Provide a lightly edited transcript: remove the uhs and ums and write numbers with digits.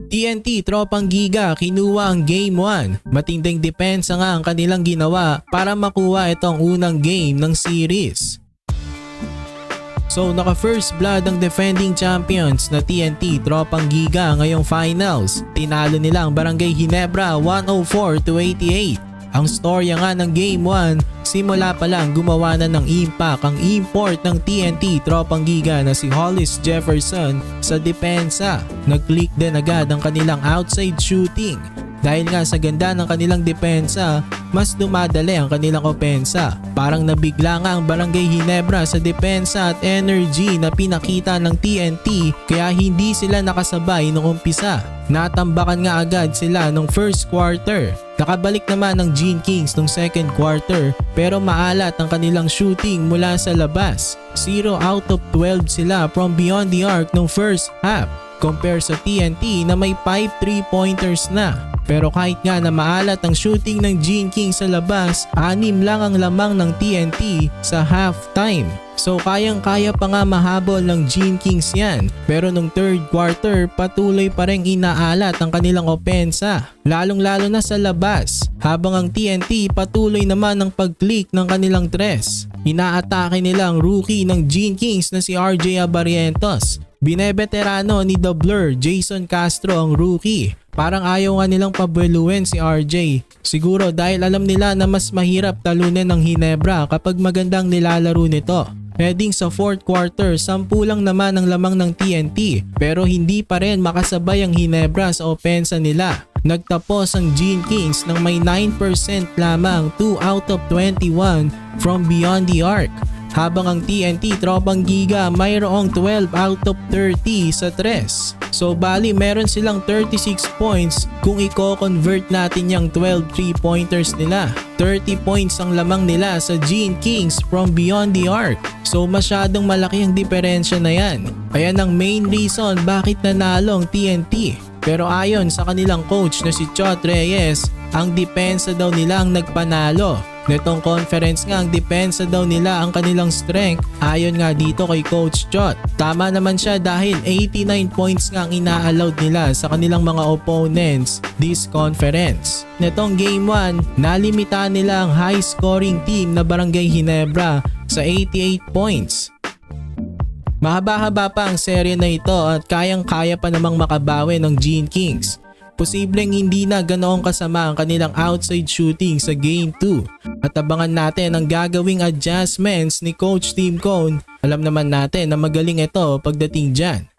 TNT Tropang Giga kinuha ang Game 1. Matinding depensa nga ang kanilang ginawa para makuha itong unang game ng series. So naka first blood ang defending champions na TNT Tropang Giga ngayong finals. Tinalo nila ang Barangay Ginebra 104-88. Ang storya nga ng Game 1, simula pa lang gumawa na ng impact ang import ng TNT Tropang Giga na si Hollis Jefferson sa depensa. Nag-click din agad ang kanilang outside shooting. Dahil nga sa ganda ng kanilang depensa, mas dumadali ang kanilang opensa. Parang nabigla nga ang Barangay Ginebra sa depensa at energy na pinakita ng TNT kaya hindi sila nakasabay nung umpisa. Natambakan nga agad sila nung first quarter. Nakabalik naman ang Gene Kings nung second quarter pero maalat ang kanilang shooting mula sa labas. 0 out of 12 sila from beyond the arc nung first half compare sa TNT na may 5 3-pointers na. Pero kahit nga na maalat ang shooting ng Gene King sa labas, 6 lang ang lamang ng TNT sa halftime. So kayang-kaya pa nga mahabol ng Gene Kings yan. Pero nung third quarter, patuloy pa rin inaalat ang kanilang opensa. Lalong-lalo na sa labas. Habang ang TNT patuloy naman ang pag-click ng kanilang tres. Inaatake nila ang rookie ng Gene Kings na si RJ Abarientos. Binebeterano ni The Blur, Jason Castro ang rookie. Parang ayaw nga nilang pabueluin si RJ. Siguro dahil alam nila na mas mahirap talunin ng Ginebra kapag magandang nilalaro nito. Heading sa fourth quarter, 10 lang naman ang lamang ng TNT pero hindi pa rin makasabay ang Ginebra sa opensa nila. Nagtapos ang Gene Kings ng may 9% lamang, 2 out of 21 from beyond the arc. Habang ang TNT Tropang Giga mayroong 12 out of 30 sa tres. So bali meron silang 36 points kung i-convert natin yung 12 3-pointers nila. 30 points ang lamang nila sa Gene Kings from beyond the arc. So masyadong malaki ang diferensya na yan. Ayan ang main reason bakit nanalo ang TNT. Pero ayon sa kanilang coach na si Chot Reyes, ang depensa daw nila ang nagpanalo. Netong conference nga ang depensa daw nila ang kanilang strength ayon nga dito kay Coach Chot. Tama naman siya dahil 89 points nga ang ina-allowed nila sa kanilang mga opponents this conference. Netong Game 1, nalimitahan nila ang high scoring team na Barangay Ginebra sa 88 points. Mahaba-haba pa ang serye na ito at kayang-kaya pa namang makabawi ng Gene Kings. Posibleng hindi na ganoong kasama ang kanilang outside shooting sa Game 2 at abangan natin ang gagawing adjustments ni Coach Tim Cone. Alam naman natin na magaling ito pagdating dyan.